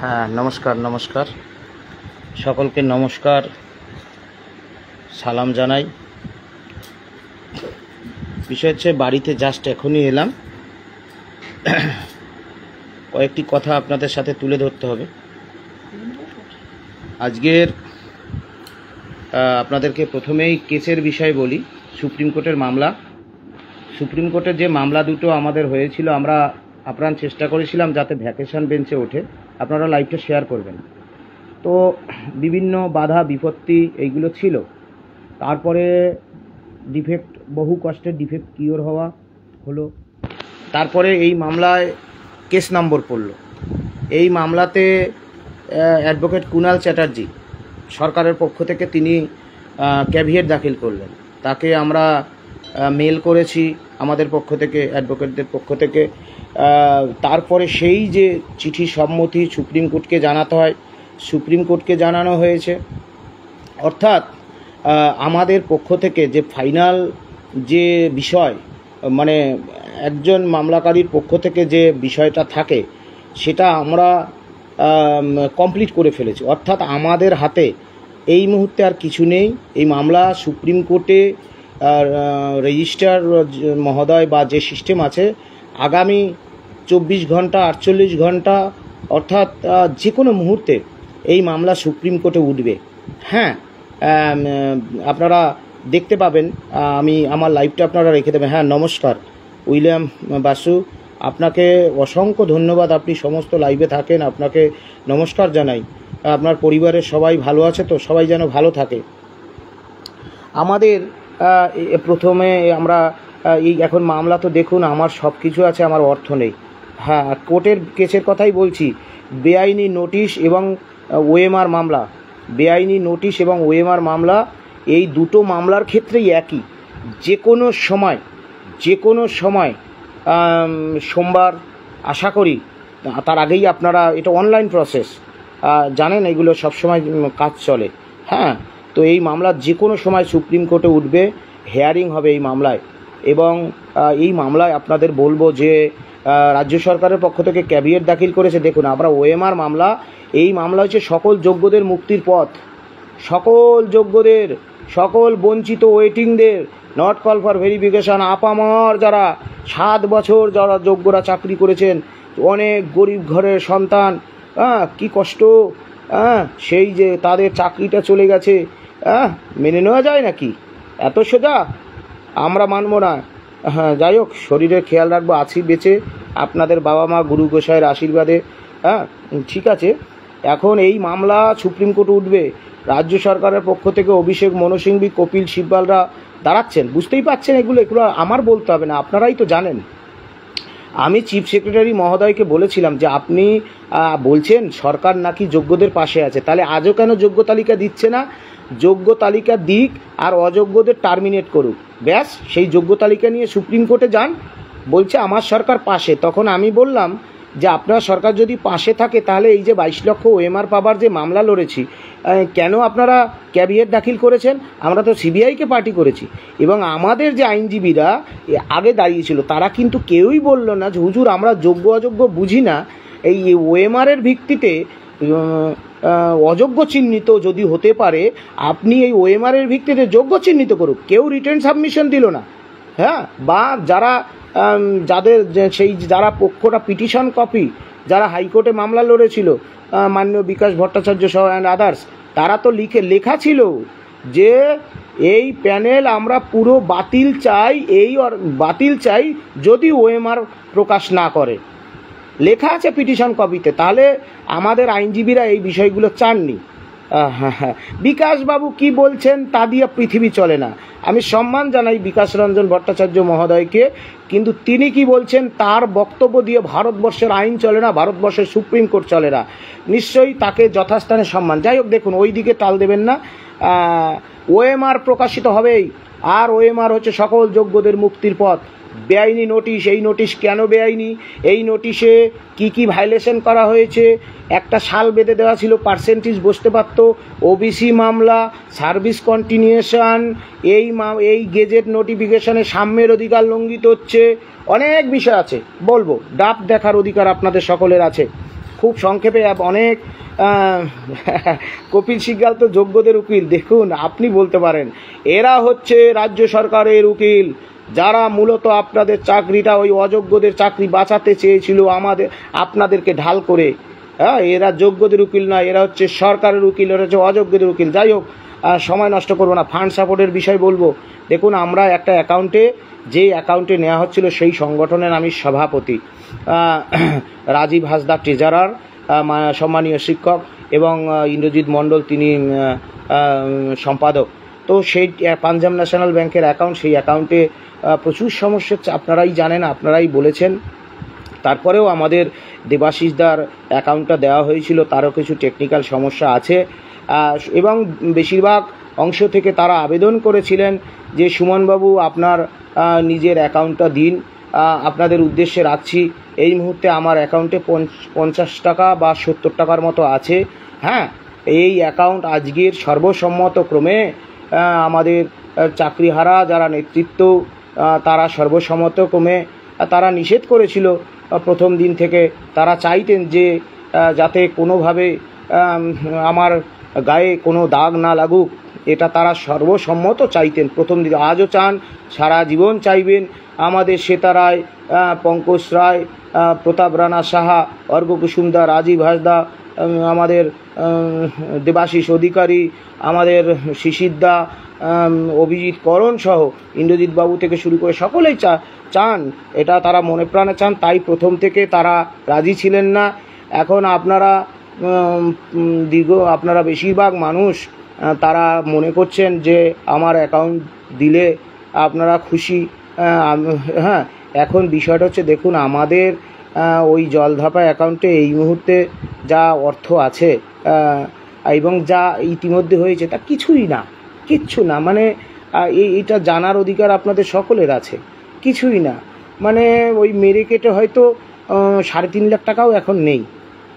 হ্যাঁ, নমস্কার নমস্কার সকলকে নমস্কার, সালাম জানাই। বিষয় হচ্ছে, বাড়িতে জাস্ট এখনই এলাম, কয়েকটি কথা আপনাদের সাথে তুলে ধরতে হবে। আজকের আপনাদেরকে প্রথমেই কেসের বিষয় বলি। সুপ্রিম কোর্টের মামলা, সুপ্রিম কোর্টের যে মামলা দুটো আমাদের হয়েছিল, আমরা আপ্রাণ চেষ্টা করেছিলাম যাতে ভ্যাকেশন বেঞ্চে ওঠে। আপনারা লাইভটা শেয়ার করবেন। তো বিভিন্ন বাধা বিপত্তি এইগুলো ছিল, তারপরে ডিফেক্ট, বহু কষ্টের ডিফেক্ট কিওর হলো। তারপরে এই মামলায় কেস নম্বর পড়লো। এই মামলাতে অ্যাডভোকেট কুণাল চ্যাটার্জি সরকারের পক্ষ থেকে তিনি ক্যাভিয়েট দাখিল করলেন। তাকে আমরা মেল করেছি আমাদের পক্ষ থেকে, অ্যাডভোকেটদের পক্ষ থেকে। তারপরে সেই যে চিঠি সম্মতি সুপ্রিম কোর্টকে জানাতে হয়, সুপ্রিম কোর্টকে জানানো হয়েছে। অর্থাৎ আমাদের পক্ষ থেকে যে ফাইনাল যে বিষয়, মানে একজন মামলাকারীর পক্ষ থেকে যে বিষয়টা থাকে, সেটা আমরা কমপ্লিট করে ফেলেছি। অর্থাৎ আমাদের হাতে এই মুহূর্তে আর কিছু নেই। এই মামলা সুপ্রিম কোর্টে রেজিস্ট্রার মহোদয় বা যে সিস্টেম আছে, আগামী 24 ঘন্টা 48 ঘন্টা অর্থাৎ যে কোনো মুহূর্তে এই মামলা সুপ্রিম কোর্টে উঠবে। হ্যাঁ, আপনারা দেখতে পাবেন। আমার লাইভটা আপনারা রেখে দেবেন। হ্যাঁ, নমস্কার উইলিয়াম বাসু, আপনাকে অসংখ্য ধন্যবাদ। আপনি সমস্ত লাইভে থাকেন, আপনাকে নমস্কার জানাই। আপনার পরিবারের সবাই ভালো আছে তো? সবাই যেন ভালো থাকে। আমাদের প্রথমে আমরা এই এখন মামলা তো দেখুন, আমার সব কিছু আছে, আমার অর্থ নেই। হ্যাঁ, কোর্টের কেসের কথাই বলছি। বেআইনি নোটিশ এবং ওএমআর মামলা, বেআইনি নোটিশ এবং ওএমআর মামলা, এই দুটো মামলার ক্ষেত্রেই একই। যে কোনো সময় সোমবার আশা করি, তার আগেই আপনারা, এটা অনলাইন প্রসেস জানেন, এগুলো সবসময় কাজ চলে। হ্যাঁ, তো এই মামলা যে কোনো সময় সুপ্রিম কোর্টে উঠবে, হেয়ারিং হবে এই মামলায়। এবং এই মামলায় আপনাদের বলবো যে রাজ্য সরকারের পক্ষ থেকে ক্যাভিয়েট দাখিল করেছে। দেখুন, আমরা ওএমআর মামলা, এই মামলা হচ্ছে সকল যোগ্যদের মুক্তির পথ, সকল যোগ্যদের, সকল বঞ্চিত ওয়েটিংদের, নট কল ফর ভেরিফিকেশান, আপামর যারা 7 বছর যারা যোগ্যরা চাকরি করেছেন, অনেক গরিব ঘরের সন্তান, কি কষ্ট, সেই যে তাদের চাকরিটা চলে গেছে, মেনে নেওয়া যায় নাকি? এত সোজা আমরা মানব না। হ্যাঁ, যাই হোক, শরীরের খেয়াল রাখবো, আছি বেঁচে আপনাদের বাবা মা গুরু গোসাইয়ের আশীর্বাদে। হ্যাঁ, ঠিক আছে। এখন এই মামলা সুপ্রিম কোর্টে উঠবে। রাজ্য সরকারের পক্ষ থেকে অভিষেক মনু সিংভি, কপিল সিব্বালরা দাঁড়াচ্ছেন। বুঝতেই পারছেন, এগুলো আমার বলতে হবে না, আপনারাই তো জানেন। আমি চিফ সেক্রেটারি মহোদয়কে বলেছিলাম যে আপনি বলছেন সরকার নাকি যোগ্যদের পাশে আছে, তাহলে আজও কেন যোগ্য তালিকা দিচ্ছে না? যোগ্য তালিকা দিক আর অযোগ্যদের টার্মিনেট করুক, ব্যাস। সেই যোগ্য তালিকা নিয়ে সুপ্রিম কোর্টে যান। বলছে আমার সরকার পাশে। তখন আমি বললাম যে আপনার সরকার যদি পাশে থাকে, তাহলে এই যে 22 লক্ষ ওএমআর পাবার যে মামলা লড়েছি, কেন আপনারা ক্যাভিয়েট দাখিল করেছেন? আমরা তো সিবিআইকে পার্টি করেছি। এবং আমাদের যে আইনজীবীরা আগে দাঁড়িয়েছিল, তারা কিন্তু কেউই বলল না যে হুজুর আমরা যোগ্য অযোগ্য বুঝি না, এই ওএমআরের ভিত্তিতে অযোগ্য চিহ্নিত যদি হতে পারে, আপনি এই ওএমআরের ভিত্তিতে যোগ্য চিহ্নিত করুক। কেউ রিটার্ন সাবমিশন দিল না। হ্যাঁ, বা যারা পক্ষটা পিটিশন কপি, যারা হাইকোর্টে মামলা লড়েছিল, মাননীয় বিকাশ ভট্টাচার্য সহ অ্যান্ড আদার্স, তারা তো লেখা ছিল যে এই প্যানেল আমরা পুরো বাতিল চাই যদি ওএমআর প্রকাশ না করে, লেখা আছে পিটিশন কপিতে। তাহলে আমাদের আইনজীবীরা এই বিষয়গুলো চাননি। হ্যাঁ, বিকাশবাবু কি বলছেন তা দিয়ে পৃথিবী চলে না। আমি সম্মান জানাই বিকাশ রঞ্জন ভট্টাচার্য মহোদয়কে, কিন্তু তিনি কি বলছেন তার বক্তব্য দিয়ে ভারতবর্ষের আইন চলে না, ভারতবর্ষের সুপ্রিম কোর্ট চলে না। নিশ্চয়ই তাকে যথাস্থানে সম্মান। যাই হোক, দেখুন, ওই দিকে টাল দেবেন না। ওএমআর প্রকাশিত হবেই, আর ওএমআর হচ্ছে সকল যোগ্যদের মুক্তির পথ। বেআইনি নোটিশ, এই নোটিশ কেন বেআইনি? এই নোটিশে কি ভাইলেশন করা হয়েছে? একটা সাল বেঁধে দেওয়া ছিল, পার্সেন্টেজ বসতে পারত। ওবিসি মামলা, সার্ভিস কন্টিনিউশন, এই গেজেট নোটিফিকেশনে সাম্যের অধিকার লঙ্ঘিত হচ্ছে, অনেক বিষয় আছে বলবো। ডাব দেখার অধিকার আপনাদের সকলের আছে। খুব সংক্ষেপে অনেক কপিল সিব্বাল তো যোগ্যদের উকিল। দেখুন, আপনি বলতে পারেন এরা হচ্ছে রাজ্য সরকারের উকিল, যারা মূলত আপনাদের চাকরিটা, ওই অযোগ্যদের চাকরি বাঁচাতে চেয়েছিল আপনাদেরকে ঢাল করে। হ্যাঁ, এরা যোগ্যদের উকিল নয়, এরা হচ্ছে সরকারের উকিল, এরা হচ্ছে অযোগ্যদের উকিল। যাই হোক, সময় নষ্ট করবো না, ফান্ড সাপোর্টের বিষয় বলবো। দেখুন, আমরা একটা অ্যাকাউন্টে, যে অ্যাকাউন্টে নেওয়া হচ্ছিল সেই সংগঠনের আমি সভাপতি, রাজীব হাসদা ট্রেজারার, সম্মানীয় শিক্ষক, এবং ইন্দ্রজিৎ মণ্ডল তিনি সম্পাদক। তো সেই পাঞ্জাব ন্যাশনাল ব্যাংকের অ্যাকাউন্ট, সেই অ্যাকাউন্টে প্রচুর সমস্যা আপনারাই জানেন, আপনারাই বলেছেন। তারপরেও আমাদের দেবাশিসদার অ্যাকাউন্টটা দেওয়া হয়েছিল, তারও কিছু টেকনিক্যাল সমস্যা আছে, এবং বেশিরভাগ অংশ থেকে তারা আবেদন করেছিলেন যে সুমনবাবু আপনার নিজের অ্যাকাউন্টটা দিন, আপনাদের উদ্দেশ্যে রাখছি। এই মুহূর্তে আমার অ্যাকাউন্টে 50 টাকা বা 70 টাকার মতো আছে। হ্যাঁ, এই অ্যাকাউন্ট আজকের সর্বসম্মতক্রমে আমাদের চাকরিহারা যারা নেতৃত্ব, তারা সর্বসম্মতক্রমে তারা নিষেধ করেছিল প্রথম দিন থেকে। তারা চাইতেন যে যাতে কোনোভাবে আমার গায়ে কোনো দাগ না লাগুক, এটা তারা সর্বসম্মত চাইতেন প্রথম দিন, আজও চান, সারা জীবন চাইবেন। আমাদের শ্বেতা রায়, পঙ্কজ রায়, প্রতাপ রানা সাহা, অর্ঘ্য কুসুমদা, রাজীব হাসদা, আমাদের দেবাশিস অধিকারী, আমাদের শিশিরদা, অভিজিৎ করণ সহ ইন্দ্রজিৎ বাবু থেকে শুরু করে সকলেই চান, এটা তারা মনে প্রাণে চান। তাই প্রথম থেকে তারা রাজি ছিলেন না। এখন আপনারা বেশিরভাগ মানুষ তারা মনে করছেন যে আমার অ্যাকাউন্ট দিলে আপনারা খুশি। হ্যাঁ, এখন বিষয়টা হচ্ছে, দেখুন, আমাদের ওই জলধাপা অ্যাকাউন্টে এই মুহূর্তে যা অর্থ আছে এবং যা ইতিমধ্যে হয়েছে তা কিচ্ছু না। মানে এইটা জানার অধিকার আপনাদের সকলের আছে। কিছুই না, মানে ওই মেরে কেটে হয়তো 3.5 লাখ টাকাও এখন নেই।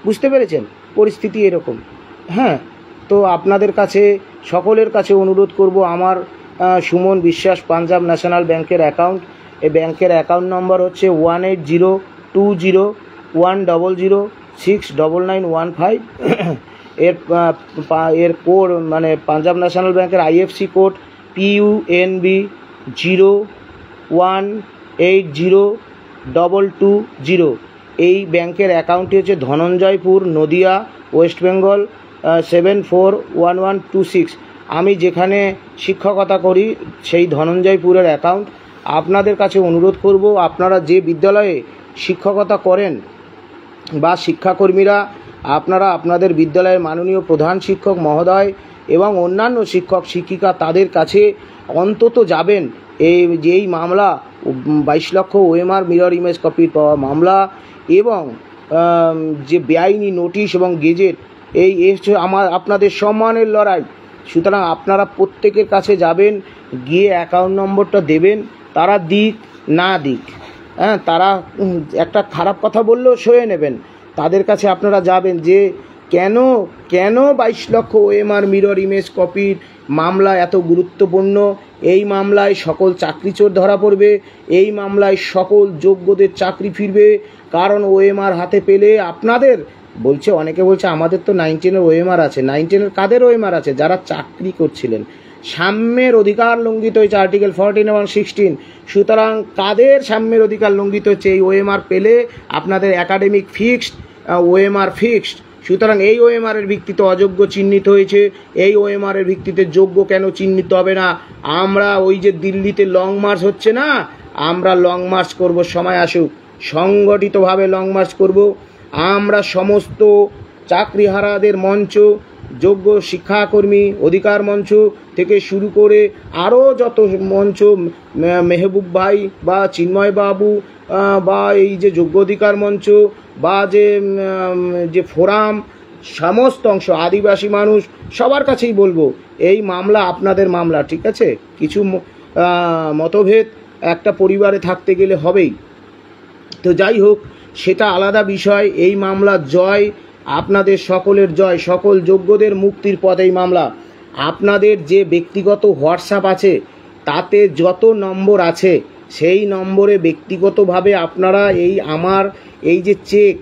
বুঝতে পেরেছেন, পরিস্থিতি এরকম। হ্যাঁ, তো আপনাদের কাছে, সকলের কাছে অনুরোধ করব, আমার সুমন বিশ্বাস পাঞ্জাব ন্যাশনাল ব্যাংকের অ্যাকাউন্ট, এই ব্যাংকের অ্যাকাউন্ট নম্বর হচ্ছে 18020100699915। এর কোড, মানে পাঞ্জাব ন্যাশনাল ব্যাংকের IFSC কোড PUNB 0180220। এই ব্যাংকের অ্যাকাউন্টটি হচ্ছে ধনঞ্জয়পুর, নদিয়া, ওয়েস্ট বেঙ্গল 741126। আমি যেখানে শিক্ষকতা করি সেই ধনঞ্জয়পুরের অ্যাকাউন্ট। আপনাদের কাছে অনুরোধ করব, আপনারা যে বিদ্যালয়ে শিক্ষকতা করেন বা শিক্ষাকর্মীরা, আপনারা আপনাদের বিদ্যালয়ের মাননীয় প্রধান শিক্ষক মহোদয় এবং অন্যান্য শিক্ষক শিক্ষিকা, তাদের কাছে অন্তত যাবেন। এই মামলা 22 লক্ষ OMR মিরর ইমেজ কপির পাওয়া মামলা এবং যে বেআইনি নোটিশ এবং গেজেট, এই আপনাদের সম্মানের লড়াই। সুতরাং আপনারা প্রত্যেকের কাছে যাবেন, গিয়ে অ্যাকাউন্ট নম্বরটা দেবেন। তারা দিক না দিক, হ্যাঁ, তারা একটা খারাপ কথা বললেও সয়ে নেবেন। তাদের কাছে আপনারা যাবেন যে কেন 22 লক্ষ OMR মিরর ইমেজ কপির মামলা এত গুরুত্বপূর্ণ। এই মামলায় সকল চাকরিচোর ধরা পড়বে, এই মামলায় সকল যোগ্যদের চাকরি ফিরবে। কারণ OMR হাতে পেলে আপনাদের বলছে, অনেকে বলছে আমাদের তো 9-10-এর OMR আছে। 9-10-এর কাদের OMR আছে? যারা চাকরি করছিলেন। সাম্যের অধিকার লঙ্ঘিত হয়েছে আর্টিকেল 14 এবং 16। সুতরাং কাদের সাম্যের অধিকার লঙ্ঘিত হচ্ছে? এই OMR পেলে আপনাদের একাডেমিক ফিক্সড, OMR ফিক্সড। সুতরাং এই OMR এর ভিত্তিতে অযোগ্য চিহ্নিত হয়েছে, এই OMR এর ভিত্তিতে যোগ্য কেন চিহ্নিত হবে না? আমরা ওই যে দিল্লিতে লং মার্চ হচ্ছে না, আমরা লং মার্চ করব, সময় আসুক, সংগঠিতভাবে লং মার্চ করব। আমরা সমস্ত চাকরিহারাদের মঞ্চ, যোগ্য শিক্ষাকর্মী অধিকার মঞ্চ থেকে শুরু করে আরও যত মঞ্চ, মেহবুব ভাই বা চিন্ময় বাবু বা এই যে যোগ্য অধিকার মঞ্চ বা যে ফোরাম, সমস্ত অংশ, আদিবাসী মানুষ, সবার কাছেই বলবো, এই মামলা আপনাদের মামলা, ঠিক আছে? কিছু মতভেদ একটা পরিবারে থাকতে গেলে হবেই, তো যাই হোক, সেটা আলাদা বিষয়। এই মামলা জয়, আপনাদের সকলের জয়, সকল যোগ্যদের মুক্তির পথ এই মামলা। আপনাদের যে ব্যক্তিগত হোয়াটসঅ্যাপ আছে তাতে যত নম্বর আছে সেই নম্বরে ব্যক্তিগতভাবে আপনারা আমার এই যে চেক,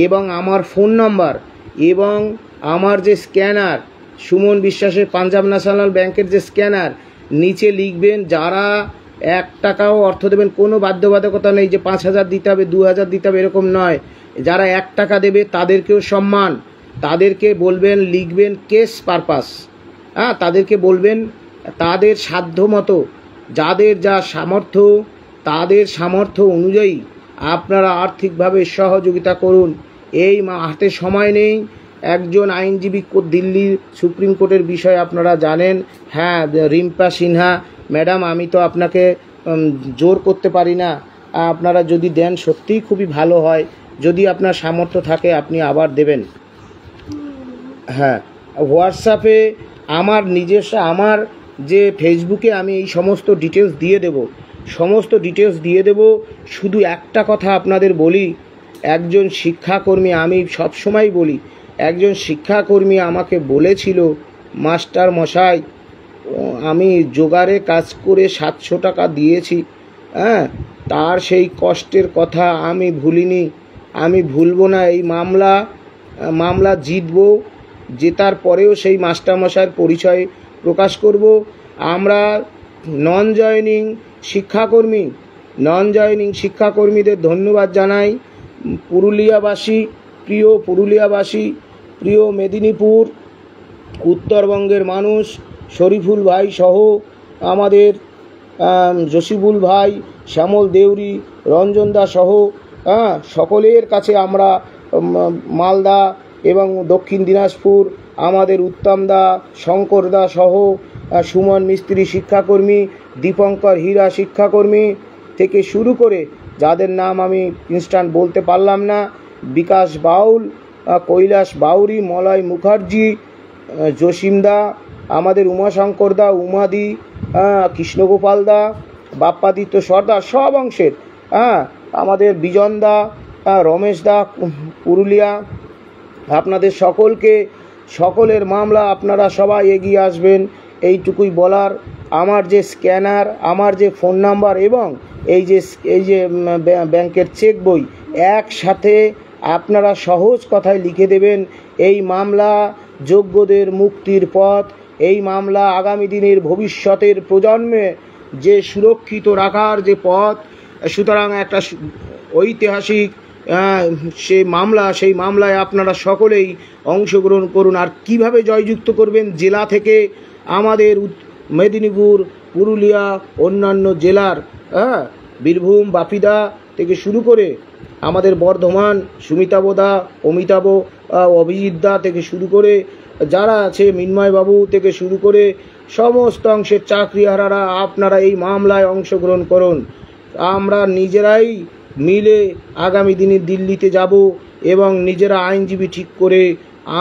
এবং আমার ফোন নাম্বার এবং আমার যে স্ক্যানার, সুমন বিশ্বাসের পাঞ্জাব ন্যাশনাল ব্যাংকের যে স্ক্যানার, নিচে লিখবেন। যারা 1 টাকাও অর্থ দেবেন, কোনো বাধ্যবাধকতা নেই যে 5,000 দিতে হবে, 2,000 দিতে হবে, এরকম নয়। যারা 1 টাকা দেবে তাদেরকেও সম্মান, তাদেরকে বলবেন, লিখবেন কেস পারপাস। হ্যাঁ, তাদেরকে বলবেন তাদের সাধ্য মতো, যাদের যা সামর্থ্য, তাদের সামর্থ্য অনুযায়ী আপনারা আর্থিকভাবে সহযোগিতা করুন। এই হাতে সময় নেই। একজন আইনজীবী দিল্লির সুপ্রিম কোর্টের বিষয়ে আপনারা জানেন। হ্যাঁ, রিম্পা সিনহা ম্যাডাম, আমি তো আপনাকে জোর করতে পারি না। আপনারা যদি দেন সত্যিই খুবই ভালো হয়। যদি আপনার সামর্থ্য থাকে আপনি আবার দেবেন। হ্যাঁ, হোয়াটসঅ্যাপে আমার নিজস্ব, আমার যে ফেসবুকে আমি এই সমস্ত ডিটেলস দিয়ে দেব, সমস্ত ডিটেলস দিয়ে দেব। শুধু একটা কথা আপনাদের বলি, একজন শিক্ষাকর্মী, আমি সবসময় বলি, একজন শিক্ষাকর্মী আমাকে বলেছিল, মাস্টার মশাই, আমি জোগাড়ে কাজ করে 700 টাকা দিয়েছি। হ্যাঁ, তার সেই কষ্টের কথা আমি ভুলিনি, আমি ভুলবো না। এই মামলা জিতবো, জেতার পরেও সেই মাস্টারমশাইয়ের পরিচয় প্রকাশ করব। আমরা নন জয়েনিং শিক্ষাকর্মীদের ধন্যবাদ জানাই। পুরুলিয়াবাসী, প্রিয় মেদিনীপুর, উত্তরবঙ্গের মানুষ, শরীফুল ভাই সহ আমাদের জসিবুল ভাই, শ্যামল দেউরি, রঞ্জন দা সহ সকলের কাছে আমরা, মালদা এবং দক্ষিণ দিনাজপুর, আমাদের উত্তম দা, শঙ্কর দা সহ সুমন মিস্ত্রি শিক্ষাকর্মী, দীপঙ্কর হীরা শিক্ষাকর্মী থেকে শুরু করে যাদের নাম আমি ইনস্ট্যান্ট বলতে পারলাম না, বিকাশ বাউল, কৈলাস বাউরি, মলয় মুখার্জি, জসিম দা, আমাদের উমাশঙ্কর দা, উমাদি, কৃষ্ণগোপাল দা, বাপ্পাদিত্য সর্দার, সব অংশের, আমাদের বিজন দা, রমেশ দা, পুরুলিয়া, আপনাদের সকলের মামলা আপনারা সবাই এগিয়ে আসবেন, এইটুকুই বলার। আমার যে স্ক্যানার, আমার যে ফোন নাম্বার এবং এই যে ব্যাংকের চেক বই একসাথে আপনারা সহজ কথায় লিখে দেবেন। এই মামলা যোগ্যদের মুক্তির পথ, এই মামলা আগামী দিনের ভবিষ্যতের প্রজন্মে যে সুরক্ষিত রাখার যে পথ। সুতরাং একটা ঐতিহাসিক সেই মামলায় আপনারা সকলেই অংশগ্রহণ করুন। আর কিভাবে জয়যুক্ত করবেন? জেলা থেকে আমাদের মেদিনীপুর, পুরুলিয়া, অন্যান্য জেলার, বীরভূম, বাপিদা থেকে শুরু করে আমাদের বর্ধমান, সুমিতাবদা, অমিতাভ, অভিজিৎ দা থেকে শুরু করে যারা আছে, মিন্ময়বাবু থেকে শুরু করে সমস্ত অংশের চাকরিহারারা আপনারা এই মামলায় অংশগ্রহণ করুন। আমরা নিজেরাই মিলে আগামী দিনে দিল্লিতে যাব এবং নিজেরা আইনজীবী ঠিক করে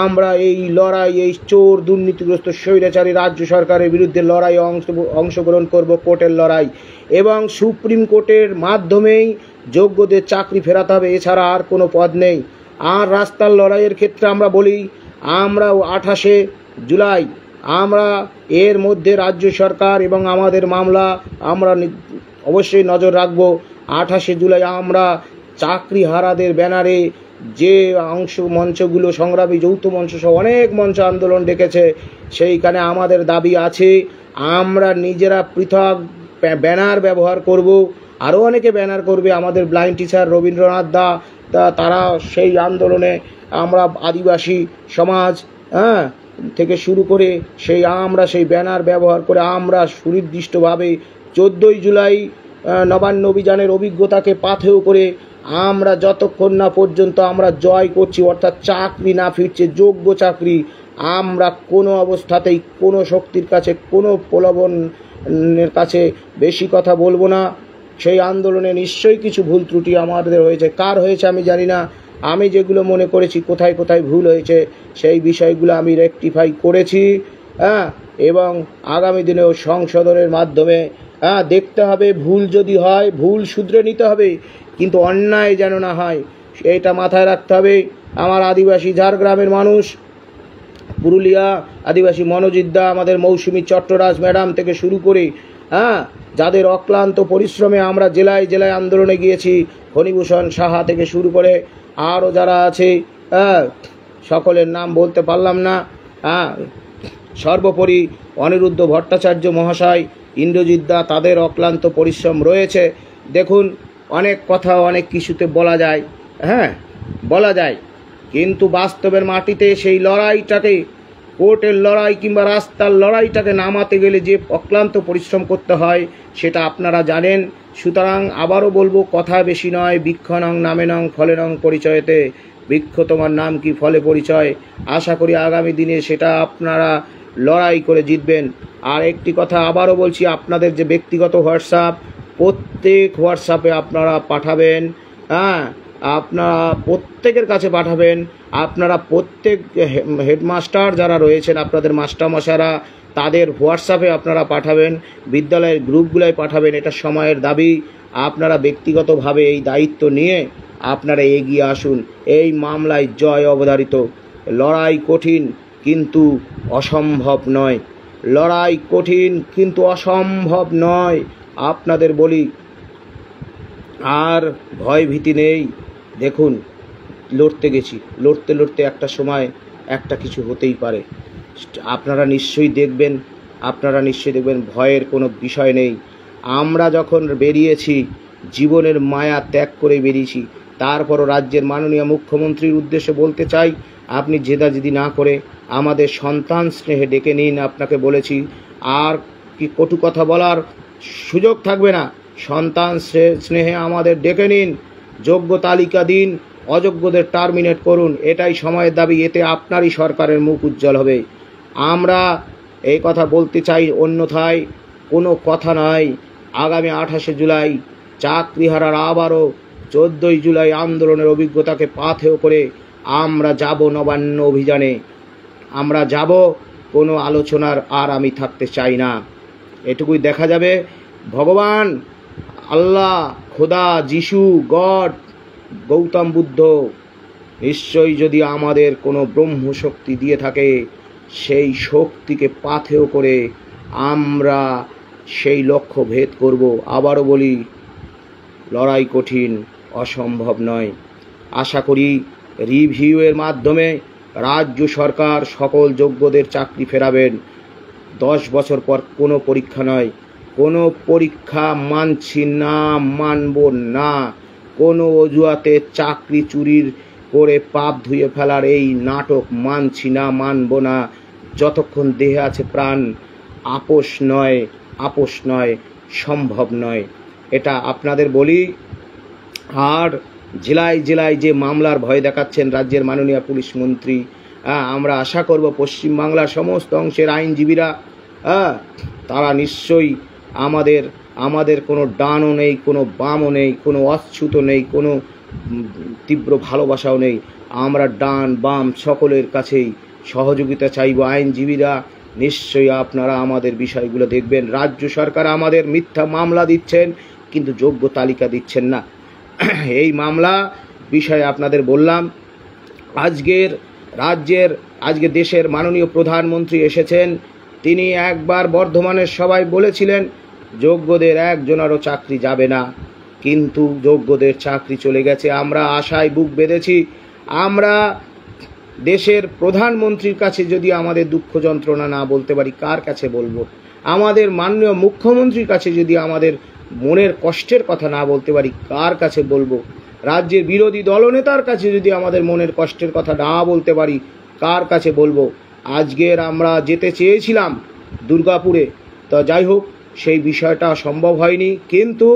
আমরা এই লড়াই, এই চোর দুর্নীতিগ্রস্ত স্বৈরাচারী রাজ্য সরকারের বিরুদ্ধে লড়াই অংশগ্রহণ করব, কোর্টের লড়াই, এবং সুপ্রিম কোর্টের মাধ্যমেই যোগ্যদের চাকরি ফেরাতে হবে। এছাড়া আর কোনো পথ নেই। আর রাস্তার লড়াইয়ের ক্ষেত্রে আমরা বলি, আমরা 28শে জুলাই আমরা এর মধ্যে রাজ্য সরকার এবং আমাদের মামলা আমরা অবশ্যই নজর রাখব। 28শে জুলাই আমরা চাকরিহারাদের ব্যানারে যে মঞ্চগুলো, সংগ্রামী যৌথ মঞ্চ সহ অনেক মঞ্চ আন্দোলন ডেকেছে, সেইখানে আমাদের দাবি আছে। আমরা নিজেরা পৃথক ব্যানার ব্যবহার করব, আরও অনেকে ব্যানার করবে। আমাদের ব্লাইন্ড টিচার রবীন্দ্রনাথ দা, তারা সেই আন্দোলনে, আমরা আদিবাসী সমাজ থেকে শুরু করে আমরা সেই ব্যানার ব্যবহার করে আমরা সুনির্দিষ্টভাবে 14ই জুলাই নবান্ন অভিযানের অভিজ্ঞতাকে পাথেয় করে আমরা যতক্ষণ না পর্যন্ত আমরা জয় করছি, অর্থাৎ চাকরি না ফিরছে, যোগ্য চাকরি, আমরা কোনো অবস্থাতেই কোনো শক্তির কাছে, কোনো প্রলোভনের কাছে বেশি কথা বলবো না। সেই আন্দোলনে নিশ্চয়ই কিছু ভুল ত্রুটি আমাদের হয়েছে, কার হয়েছে আমি জানি না। আমি যেগুলো মনে করেছি কোথায় কোথায় ভুল হয়েছে সেই বিষয়গুলো আমি রেকটিফাই করেছি, এবং আগামী দিনেও সংশোধনের মাধ্যমে দেখতে হবে। ভুল যদি হয়, ভুল শুধরে নিতে হবে, কিন্তু অন্যায় যেন না হয়, এটা মাথায় রাখতে হবে। আমার আদিবাসী ঝাড়গ্রামের মানুষ, পুরুলিয়া আদিবাসী মনোজিৎ দা, আমাদের মৌসুমী চট্টরাজ ম্যাডাম থেকে শুরু করে যাদের অক্লান্ত পরিশ্রমে আমরা জেলায় জেলায় আন্দোলনে গিয়েছি, ফণীভূষণ সাহা থেকে শুরু করে আরও যারা আছে সকলের নাম বলতে পারলাম না। সর্বোপরি অনিরুদ্ধ ভট্টাচার্য মহাশয়, ইন্দ্রজিৎ দা, তাদের অক্লান্ত পরিশ্রম রয়েছে। দেখুন, অনেক কথা অনেক কিছুতে বলা যায়, বলা যায়, কিন্তু বাস্তবের মাটিতে সেই লড়াইটাকে, কোর্টের লড়াই কিংবা রাস্তার লড়াইটাকে নামাতে গেলে যে অক্লান্ত পরিশ্রম করতে হয় সেটা আপনারা জানেন। সুতরাং আবারও বলবো, কথা বেশি নয়, বৃক্ষ নং নামে নং ফলে নং পরিচয়েতে, বৃক্ষ তোমার নাম কি ফলে পরিচয়। আশা করি আগামী দিনে সেটা আপনারা লড়াই করে জিতবেন। আর একটি কথা আবারও বলছি, আপনাদের যে ব্যক্তিগত হোয়াটসঅ্যাপ, প্রত্যেক হোয়াটসঅ্যাপে আপনারা পাঠাবেন, আপনারা প্রত্যেকের কাছে পাঠাবেন। আপনারা প্রত্যেক হেডমাস্টার যারা রয়েছেন, আপনাদের মাস্টারমশাইরা, তাদের হোয়াটসঅ্যাপে আপনারা পাঠাবেন, বিদ্যালয়ের গ্রুপগুলোয় পাঠাবেন। এটা সময়ের দাবি। আপনারা ব্যক্তিগতভাবে এই দায়িত্ব নিয়ে আপনারা এগিয়ে আসুন। এই মামলায় জয় অবধারিত। লড়াই কঠিন কিন্তু অসম্ভব নয়, লড়াই কঠিন কিন্তু অসম্ভব নয়। আপনাদের বলি, আর ভয় ভীতি নেই। দেখুন, লড়তে গেছি, লড়তে লড়তে একটা সময় একটা কিছু হতেই পারে। আপনারা নিশ্চয়ই দেখবেন, ভয়ের কোনো বিষয় নেই। আমরা যখন বেরিয়েছি, জীবনের মায়া ত্যাগ করে বেরিয়েছি। তারপরও রাজ্যের মাননীয় মুখ্যমন্ত্রীর উদ্দেশ্যে বলতে চাই, আপনি জেদাজেদি না করে আমাদের সন্তান স্নেহে ডেকে নিন। আপনাকে বলেছি, আর কি কটু কথা বলার সুযোগ থাকবে না। সন্তান স্নেহে আমাদের ডেকে নিন, যোগ্য তালিকা দিন, অযোগ্যদের টার্মিনেট করুন। এটাই সময়ের দাবি। এতে আপনারই সরকারের মুখ উজ্জ্বল হবে। আমরা এই কথা বলতে চাই, অন্যথায় কোনো কথা নয়। আগামী 28শে জুলাই চাকরিহারার আবারও 14ই জুলাই আন্দোলনের অভিজ্ঞতাকে পাথেয় করে আমরা যাব নবান্ন অভিযানে। আমরা যাব, কোনো আলোচনার আর আমি থাকতে চাই না। এটুকুই দেখা যাবে। ভগবান, আল্লাহ, খোদা, যিশু, গড, গৌতম বুদ্ধ নিশ্চয়ই যদি আমাদের কোনো ব্রহ্মশক্তি দিয়ে থাকে, সেই শক্তিকে পাথেয় করে আমরা সেই লক্ষ্য ভেদ করব। আবারও বলি, লড়াই কঠিন, অসম্ভব নয়। আশা করি রিভিউয়ের মাধ্যমে রাজ্য সরকার সকল যোগ্যদের চাকরি ফেরাবেন। 10 বছর পর কোনো পরীক্ষা নয়, কোনো পরীক্ষা মানছি না, মানব না। কোনো অজুহাতে চাকরি চুরির করে পাপ ধুয়ে ফেলার এই নাটক মানছি না, মানব না। যতক্ষণ দেহে আছে প্রাণ, আপোষ নয়, সম্ভব নয়। এটা আপনাদের বলি। আর জেলায় জেলায় যে মামলার ভয় দেখাচ্ছেন রাজ্যের মাননীয় পুলিশ মন্ত্রী, আমরা আশা করব পশ্চিমবাংলার সমস্ত অংশের আইনজীবীরা, তারা নিশ্চয়ই আমাদের কোনো ডানও নেই, কোনো বামও নেই, কোনো অচ্যুত নেই, কোনো তীব্র ভালোবাসাও নেই। আমরা ডান বাম সকলের কাছেই সহযোগিতা চাইব। আইনজীবীরা নিশ্চয়ই আপনারা আমাদের বিষয়গুলো দেখবেন। রাজ্য সরকার আমাদের মিথ্যা মামলা দিচ্ছেন, কিন্তু যোগ্য তালিকা দিচ্ছেন না। এই মামলা বিষয়ে আপনাদের বললাম। আজকে দেশের মাননীয় প্রধানমন্ত্রী এসেছেন। তিনি একবার বর্ধমানের সভায় বলেছিলেন, যোগ্যদের একজনেরও চাকরি যাবে না, কিন্তু যোগ্যদের চাকরি চলে গেছে। আমরা আশায় বুক বেঁধেছি। আমরা দেশের প্রধানমন্ত্রীর কাছে যদি আমাদের দুঃখ যন্ত্রণা না বলতে পারি, কার কাছে বলবো? আমাদের মাননীয় মুখ্যমন্ত্রীর কাছে যদি আমাদের মনের কষ্টের কথা না বলতে পারি, কার কাছে বলবো? রাজ্যের বিরোধী দলনেতার কাছে যদি আমাদের মনের কষ্টের কথা না বলতে পারি, কার কাছে বলবো? আজকের আমরা যেতে চেয়েছিলাম দুর্গাপুরে, তো যাই হোক, সেই বিষয়টা সম্ভব হয়নি। কিন্তু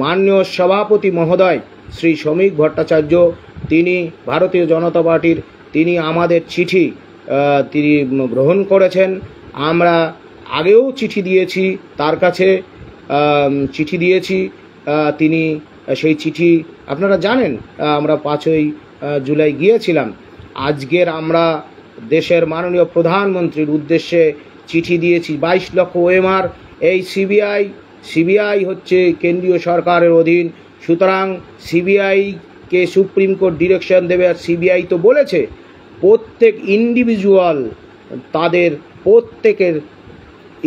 মাননীয় সভাপতি মহোদয় শ্রী শ্রমিক ভট্টাচার্য, তিনি ভারতীয় জনতা পার্টির, তিনি আমাদের চিঠি তিনি গ্রহণ করেছেন। আমরা আগেও চিঠি দিয়েছি তার কাছে, তিনি সেই চিঠি আপনারা জানেন। আমরা 5ই জুলাই গিয়েছিলাম। আজকের আমরা দেশের মাননীয় প্রধানমন্ত্রীর উদ্দেশ্যে চিঠি দিয়েছি। 22 লক্ষ ওএমআর। এই সিবিআই হচ্ছে কেন্দ্রীয় সরকারের অধীন। সুতরাং সিবিআইকে সুপ্রিম কোর্ট ডিরেকশন দেবে। আর সিবিআই তো বলেছে প্রত্যেক ইন্ডিভিজুয়াল, তাদের প্রত্যেকের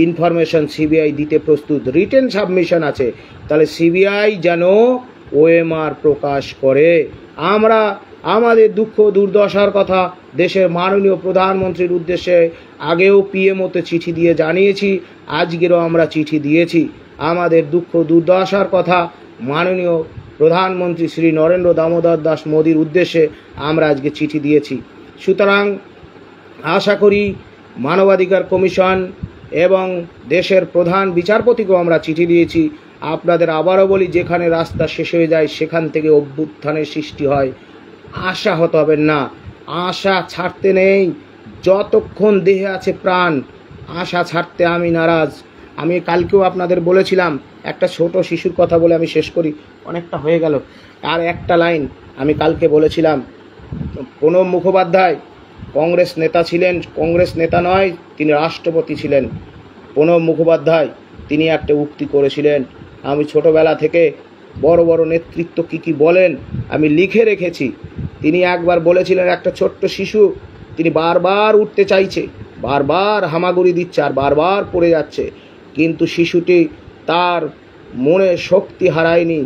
ইনফরমেশন সিবিআই দিতে প্রস্তুত। রিটেন সাবমিশন আছে। তাহলে সিবিআই যেন ওএমআর প্রকাশ করে। আমরা আমাদের দুঃখ দুর্দশার কথা দেশের মাননীয় প্রধানমন্ত্রীর উদ্দেশ্যে আগেও পিএমওতে চিঠি দিয়ে জানিয়েছি, আজকেরও আমরা চিঠি দিয়েছি। আমাদের দুঃখ দুর্দশার কথা মাননীয় প্রধানমন্ত্রী শ্রী নরেন্দ্র দামোদর দাস মোদীর উদ্দেশ্যে আমরা আজকে চিঠি দিয়েছি। সুতরাং আশা করি মানবাধিকার কমিশন এবং দেশের প্রধান বিচারপতিকেও আমরা চিঠি দিয়েছি। আপনাদের আবারও বলি, যেখানে রাস্তা শেষ হয়ে যায় সেখান থেকে অভ্যুত্থানের সৃষ্টি হয়। আশা হতে হবে না, আশা ছাড়তে নেই। যতক্ষণ দেহে আছে প্রাণ, আশা ছাড়তে আমি নারাজ। আমি কালকেও আপনাদের বলেছিলাম, একটা ছোট শিশুর কথা বলে আমি শেষ করি, অনেকটা হয়ে গেল। আর একটা লাইন আমি কালকে বলেছিলাম, প্রণব মুখোপাধ্যায় কংগ্রেস নেতা ছিলেন, কংগ্রেস নেতা নয়, তিনি রাষ্ট্রপতি ছিলেন। প্রণব মুখোপাধ্যায় তিনি একটা উক্তি করেছিলেন, আমি ছোটবেলা থেকে বড় বড় নেতৃত্ব কি বলেন আমি লিখে রেখেছি। তিনি একবার বলেছিলেন, একটা ছোট্ট শিশু, তিনি বারবার উঠতে চাইছে, বারবার হামাগুড়ি দিচ্ছে আর বারবার পড়ে যাচ্ছে, কিন্তু শিশুটি তার মনে শক্তি হারায়নি।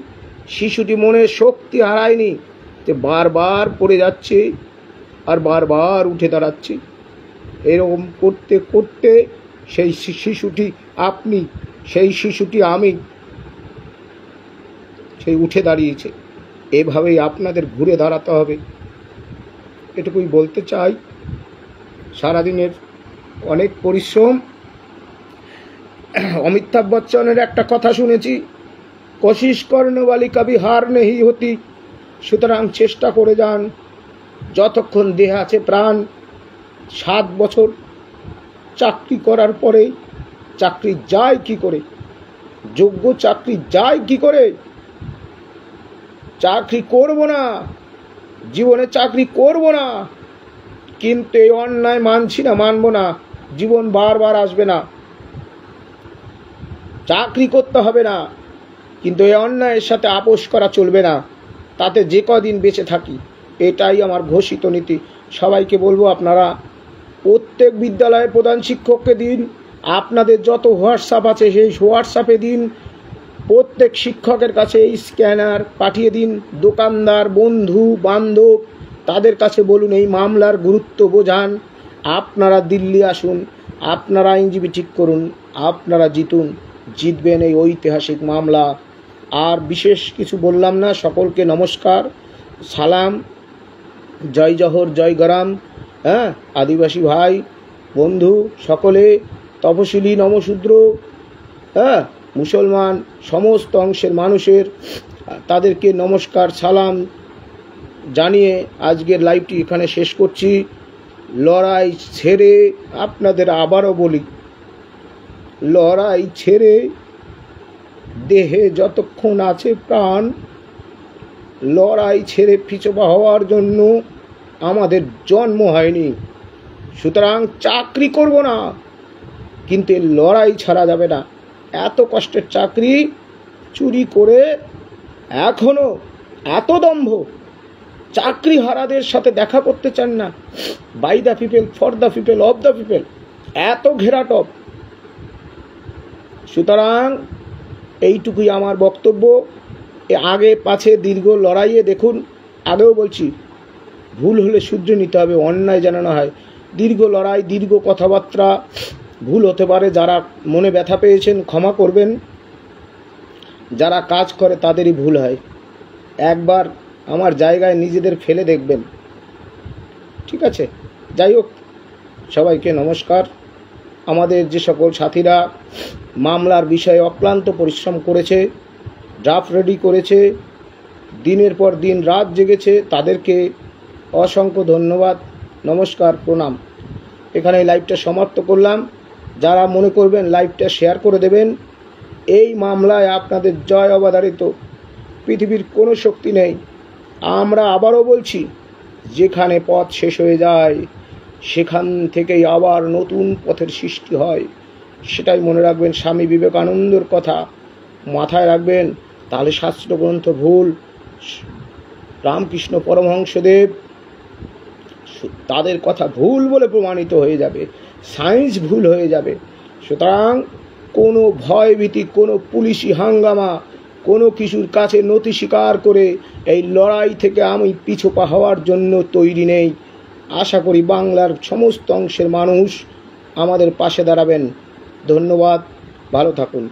শিশুটি মনে শক্তি হারায়নি, যে বারবার পড়ে যাচ্ছে আর বারবার উঠে দাঁড়াচ্ছে। এরকম করতে করতে সেই শিশুটি আপনি, সেই শিশুটি আমি, সেই উঠে দাঁড়িয়েছে। এভাবেই আপনাদের ঘুরে দাঁড়াতে হবে, এটুকুই বলতে চাই। সারাদিনের অনেক পরিশ্রম। অমিতাভ বচ্চনের একটা কথা শুনেছি, কোশিশ করনে ওয়ালি কবি হার নেহি হতি। সুতরাং চেষ্টা করে যান, যতক্ষণ দেহে আছে প্রাণ। 7 বছর চাকরি করার পরে চাকরি যায় কি করে? যোগ্য চাকরি যায় কি করে? চাকরি করব না, জীবনে চাকরি করব না, কিন্তু এই অন্যায় মানছি না, মানব না, জীবন বারবার আসবে না। চাকরি করতে হবে না, কিন্তু এই অন্যায়ের সাথে আপোষ করা চলবে না, তাতে যে কদিন বেঁচে থাকি। এটাই আমার ঘোষিত নীতি। সবাইকে বলবো, আপনারা প্রত্যেক বিদ্যালয়ের প্রধান শিক্ষককে দিন, আপনাদের যত হোয়াটসঅ্যাপ আছে সেই হোয়াটসঅ্যাপে দিন, প্রত্যেক শিক্ষকের কাছে এই স্ক্যানার পাঠিয়ে দিন, দোকানদার বন্ধু বান্ধব তাদের কাছে বলুন, এই মামলার গুরুত্ব বোঝান। আপনারা দিল্লি আসুন, আপনারা আইনজীবী ঠিক করুন, আপনারা জিতবেন এই ঐতিহাসিক মামলা। আর বিশেষ কিছু বললাম না। সকলকে নমস্কার, সালাম, জয় জহর, জয় গরাম। হ্যাঁ, আদিবাসী ভাই বন্ধু সকলে, তপশিলি নমশূদ্র, হ্যাঁ, মুসলমান সমস্ত অংশের মানুষের তাদেরকে নমস্কার সালাম জানিয়ে আজকের লাইভটি এখানে শেষ করছি। লড়াই ছেড়ে, আপনাদের আবারও বলি, লড়াই ছেড়ে দেহে যতক্ষণ আছে প্রাণ, লড়াই ছেড়ে পিছপা হওয়ার জন্য আমাদের জন্ম হয়নি। সুতরাং চাকরি করব না, কিন্তু লড়াই ছাড়া যাবে না। এত কষ্টের চাকরি চুরি করে এখনো এত দম্ভ, চাকরি হারাদের সাথে দেখা করতে চান না। By the people, for the people, of the people, এত ঘেরাটপ। সুতরাং এইটুকুই আমার বক্তব্য। আগে পাছে দীর্ঘ লড়াইয়ে দেখুন, আগেও বলছি, ভুল হলে শুধরে নিতে হবে, অন্যায় যেন না হয়। দীর্ঘ লড়াই, দীর্ঘ কথাবার্তা, ভুল হতে পারে। যারা মনে ব্যথা পেয়েছেন ক্ষমা করবেন, যারা কাজ করে তাদেরই ভুল হয়। একবার আমার জায়গায় নিজেদের ফেলে দেখবেন, ঠিক আছে? যাই হোক, সবাইকে নমস্কার। আমাদের যে সকল সাথীরা মামলার বিষয়ে অক্লান্ত পরিশ্রম করেছে, ড্রাফট রেডি করেছে, দিনের পর দিন রাত জেগেছে, তাদেরকে অসংখ্য ধন্যবাদ, নমস্কার, প্রণাম। এখানে লাইভটা সমাপ্ত করলাম। যারা মনে করবেন লাইভটা শেয়ার করে দেবেন। এই মামলায় আপনাদের জয় অবধারিত, পৃথিবীর কোনো শক্তি নেই। আমরা আবারও বলছি, যেখানে পথ শেষ হয়ে যায় সেখান থেকেই আবার নতুন পথের সৃষ্টি হয়। সেটাই মনে রাখবেন। স্বামী বিবেকানন্দর কথা মাথায় রাখবেন, তাহলে শাস্ত্রগ্রন্থ ভুল, রামকৃষ্ণ পরমহংসদেব তাদের কথা ভুল বলে প্রমাণিত হয়ে যাবে, সায়েন্স ভুল হয়ে যাবে। সুতরাং কোনো ভয়ভীতি, কোনো পুলিশি হাঙ্গামা, কোনো কিছুর কাছে নতি স্বীকার করে এই লড়াই থেকে আমি পিছপা হওয়ার জন্য তৈরি নেই। আশা করি বাংলার সমস্ত অংশের মানুষ আমাদের পাশে দাঁড়াবেন। ধন্যবাদ, ভালো থাকুন।